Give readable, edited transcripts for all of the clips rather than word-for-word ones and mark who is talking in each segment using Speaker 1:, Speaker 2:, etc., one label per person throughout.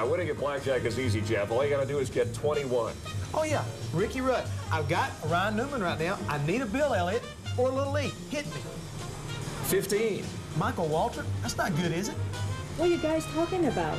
Speaker 1: Winning at blackjack is easy, Jeff. All you got to do is get 21.
Speaker 2: Oh, yeah. Ricky Rudd. I've got Ryan Newman right now. I need a Bill Elliott or a Little Lee. Hit me.
Speaker 1: 15.
Speaker 2: Michael Waltrip. That's not good, is it?
Speaker 3: What are you guys talking about?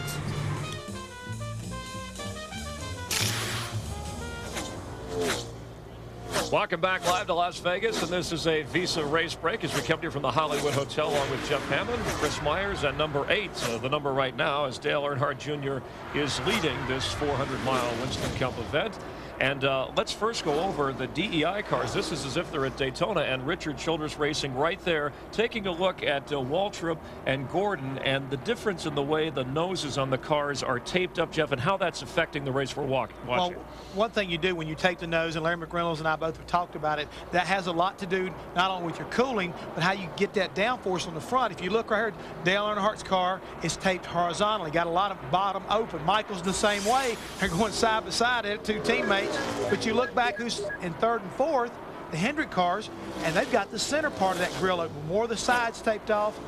Speaker 4: Welcome back live to Las Vegas, and this is a Visa race break as we come to you from the Hollywood Hotel along with Jeff Hammond, Chris Myers, and number 8. The number right now is Dale Earnhardt Jr. is leading this 400-mile Winston Cup event. And let's first go over the DEI cars. This is as if they're at Daytona, and Richard Childress Racing right there, taking a look at Waltrip and Gordon and the difference in the way the noses on the cars are taped up, Jeff, and how that's affecting the race we're watching.
Speaker 2: Well, one thing you do when you tape the nose, and Larry McReynolds and I both have talked about it, that has a lot to do not only with your cooling, but how you get that downforce on the front. If you look right here, Dale Earnhardt's car is taped horizontally, got a lot of bottom open. Michael's the same way. They're going side by side at 2 teammates. But you look back who's in 3rd and 4th, the Hendrick cars, and they've got the center part of that grill open. More of the sides taped off.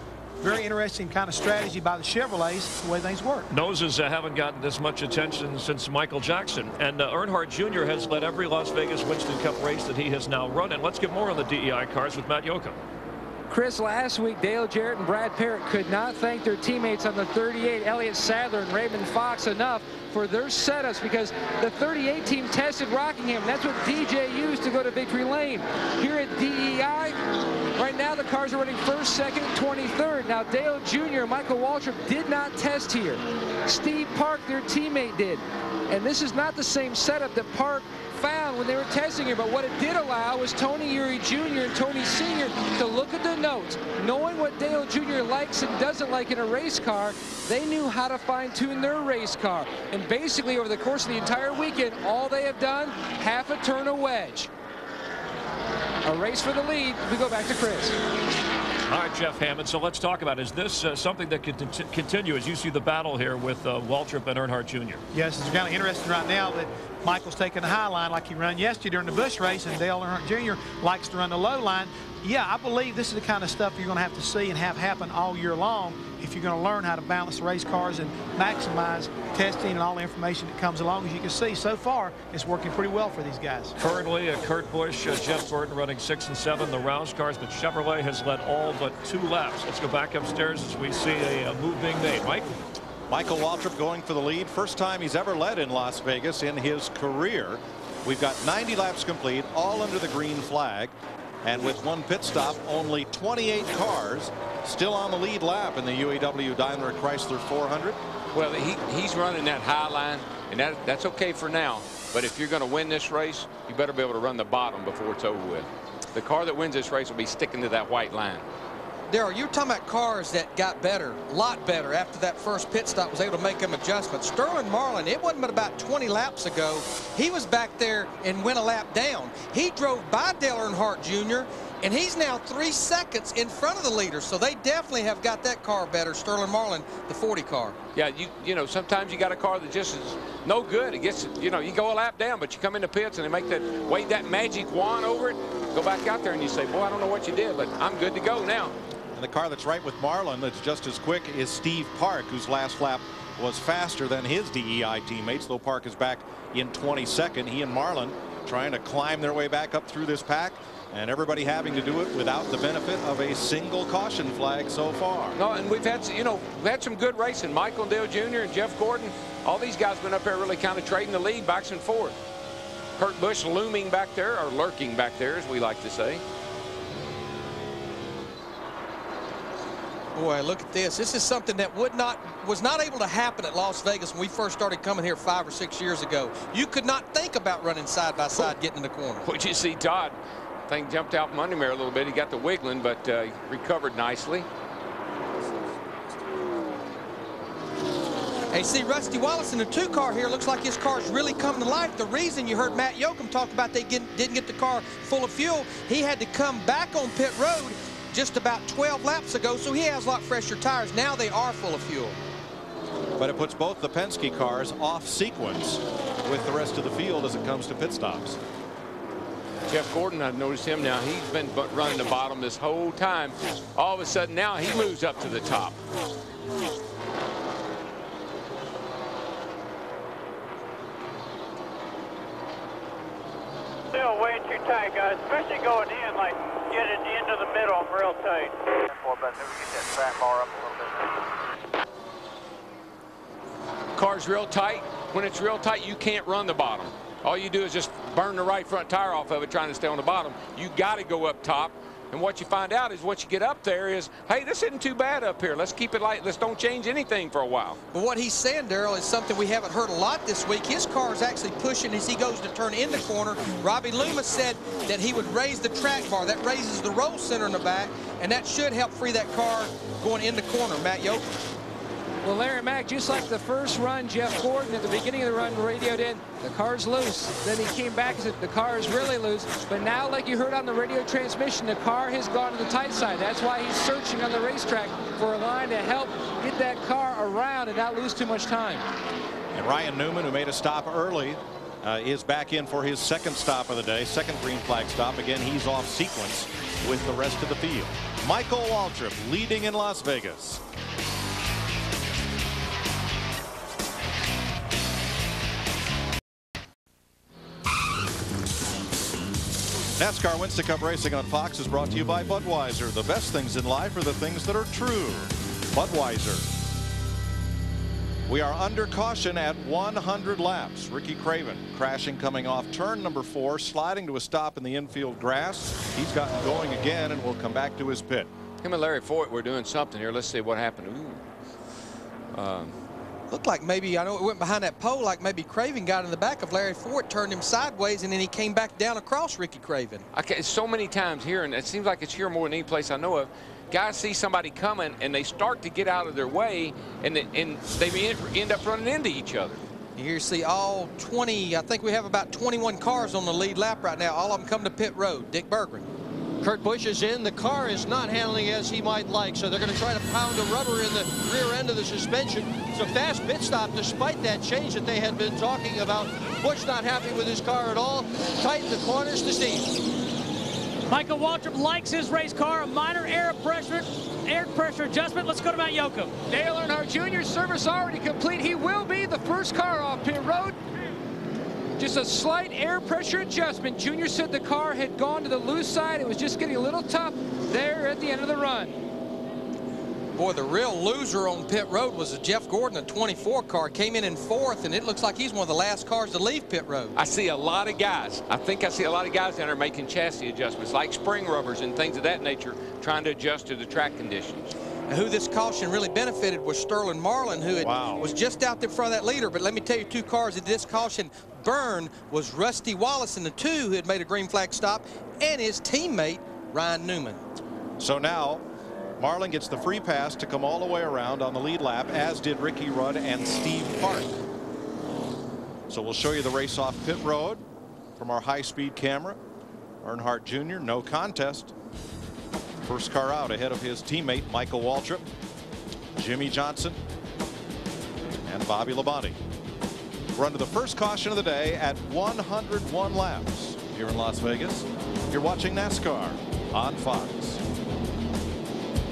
Speaker 2: Very interesting kind of strategy by the Chevrolets, the way things work.
Speaker 4: Noses haven't gotten this much attention since Michael Jackson. And Earnhardt Jr. has led every Las Vegas Winston Cup race that he has now run. And let's get more on the DEI cars with Matt Yoakum.
Speaker 5: Chris, last week, Dale Jarrett and Brad Parrott could not thank their teammates on the 38, Elliott Sadler and Raymond Fox, enough for their setups, because the 38 team tested Rockingham. That's what DJ used to go to victory lane. Here at DEI, right now the cars are running 1st, 2nd, 23rd. Now Dale Jr. and Michael Waltrip did not test here. Steve Park, their teammate, did. And this is not the same setup that Park found when they were testing here, but what it did allow was Tony Eury Jr. and Tony Sr. to look at the notes. Knowing what Dale Jr. likes and doesn't like in a race car, they knew how to fine-tune their race car. And basically, over the course of the entire weekend, all they have done, half a turn a wedge. A race for the lead. We go back to Chris.
Speaker 4: All right, Jeff Hammond, so let's talk about, is this something that could continue as you see the battle here with Waltrip and Earnhardt Jr.?
Speaker 2: Yes, it's kind of interesting right now that Michael's taking the high line like he ran yesterday during the Busch race, and Dale Earnhardt Jr. likes to run the low line. Yeah, I believe this is the kind of stuff you're going to have to see and have happen all year long if you're going to learn how to balance the race cars and maximize testing and all the information that comes along. As you can see, so far, it's working pretty well for these guys.
Speaker 4: Currently, Kurt Busch, Jeff Gordon running 6 and 7, the Rouse cars, but Chevrolet has led all but 2 laps. Let's go back upstairs as we see a move being made. Mike?
Speaker 6: Michael Waltrip going for the lead. First time he's ever led in Las Vegas in his career. We've got 90 laps complete, all under the green flag. And with 1 pit stop, only 28 cars still on the lead lap in the UAW Daimler Chrysler 400.
Speaker 7: Well, he's running that high line, and that's okay for now. But if you're going to win this race, you better be able to run the bottom before it's over with. The car that wins this race will be sticking to that white line.
Speaker 8: Daryl, you're talking about cars that got better, a lot better after that first pit stop, was able to make them adjustments. Sterling Marlin, it wasn't but about 20 laps ago, he was back there and went a lap down. He drove by Dale Earnhardt Jr., and he's now 3 seconds in front of the leader. So they definitely have got that car better, Sterling Marlin, the 40 car.
Speaker 7: Yeah, you know, sometimes you got a car that just is no good. It gets, you know, you go a lap down, but you come in the pits and they make that, wave that magic wand over it, go back out there and you say, boy, I don't know what you did, but I'm good to go now.
Speaker 6: And the car that's right with Marlin that's just as quick is Steve Park, whose last lap was faster than his DEI teammates, though Park is back in 22nd. He and Marlin trying to climb their way back up through this pack, and everybody having to do it without the benefit of a single caution flag so far.
Speaker 7: No, and we've had, you know, we've had some good racing. Michael Dale Jr. and Jeff Gordon, all these guys been up there really kind of trading the lead backs and forth. Kurt Busch looming back there, or lurking back there, as we like to say.
Speaker 8: Boy, look at this. This is something that was not able to happen at Las Vegas when we first started coming here 5 or 6 years ago. You could not think about running side by side, getting in the corner.
Speaker 7: What'd you see, Todd? Thing jumped out from under him a little bit. He got the wiggling, but he recovered nicely.
Speaker 8: Hey, see, Rusty Wallace in the 2 car here looks like his car's really coming to life. The reason you heard Matt Yoakum talk about they didn't get the car full of fuel, he had to come back on pit road just about 12 laps ago, so he has a lot fresher tires. Now they are full of fuel.
Speaker 6: But it puts both the Penske cars off sequence with the rest of the field as it comes to pit stops.
Speaker 7: Jeff Gordon, I've noticed him now. He's been running the bottom this whole time. All of a sudden now he moves up to the top.
Speaker 9: still way too tight, guys, especially going in, like getting into the middle, I'm real tight. But maybe get that track bar up a little bit.
Speaker 7: Car's real tight. When it's real tight, you can't run the bottom. All you do is just burn the right front tire off of it trying to stay on the bottom. You got to go up top. And what you find out is what you get up there is, hey, this isn't too bad up here. Let's keep it light. Let's don't change anything for a while.
Speaker 8: But what he's saying, Darrell, is something we haven't heard a lot this week. His car is actually pushing as he goes to turn in the corner. Robbie Loomis said that he would raise the track bar. That raises the roll center in the back, and that should help free that car going in the corner. Matt Yoke.
Speaker 5: Well, Larry Mack, just like the first run, Jeff Gordon at the beginning of the run radioed in, the car's loose. Then he came back and said, the car is really loose. But now, like you heard on the radio transmission, the car has gone to the tight side. That's why he's searching on the racetrack for a line to help get that car around and not lose too much time.
Speaker 6: And Ryan Newman, who made a stop early, is back in for his second stop of the day, second green flag stop. Again, he's off sequence with the rest of the field. Michael Waltrip leading in Las Vegas. NASCAR Winston Cup Racing on Fox is brought to you by Budweiser. The best things in life are the things that are true. Budweiser. We are under caution at 100 laps. Ricky Craven crashing coming off turn number 4, sliding to a stop in the infield grass. He's gotten going again and will come back to his pit.
Speaker 7: Him and Larry Foyt were doing something here. Let's see what happened.
Speaker 8: Looked like maybe, I know it went behind that pole, like maybe Craven got in the back of Larry Ford, turned him sideways, and then he came back down across Ricky Craven.
Speaker 7: Okay, so many times here, and it seems like it's here more than any place I know of, guys see somebody coming, and they start to get out of their way, and they end up running into each other.
Speaker 8: Here you see all 20, I think we have about 21 cars on the lead lap right now. All of them come to pit road. Dick Berggren.
Speaker 10: Kurt Busch is in. The car is not handling as he might like, so they're going to try to pound the rubber in the rear end of the suspension. It's a fast pit stop despite that change that they had been talking about. Busch not happy with his car at all. Tighten the corners to Steve.
Speaker 11: Michael Waltrip likes his race car. A minor air pressure adjustment. Let's go to Matt Yoakum.
Speaker 5: Dale Earnhardt Jr. service already complete. He will be the first car off pit road. Just a slight air pressure adjustment. Junior said the car had gone to the loose side. It was just getting a little tough there at the end of the run.
Speaker 8: Boy, the real loser on pit road was a Jeff Gordon, a 24 car. Came in 4th, and it looks like he's one of the last cars to leave pit road.
Speaker 7: I see a lot of guys. I think I see a lot of guys down there making chassis adjustments, like spring rubbers and things of that nature, trying to adjust to the track conditions.
Speaker 8: And who this caution really benefited was Sterling Marlin, who was just out in front of that leader. But let me tell you, 2 cars that this caution burn was Rusty Wallace in the 2, who had made a green flag stop, and his teammate, Ryan Newman.
Speaker 6: So now, Marlin gets the free pass to come all the way around on the lead lap, as did Ricky Rudd and Steve Park. So we'll show you the race off pit road from our high-speed camera. Earnhardt Jr., no contest. First car out ahead of his teammate Michael Waltrip, Jimmy Johnson, and Bobby Labonte. We're under the first caution of the day at 101 laps here in Las Vegas. You're watching NASCAR on Fox.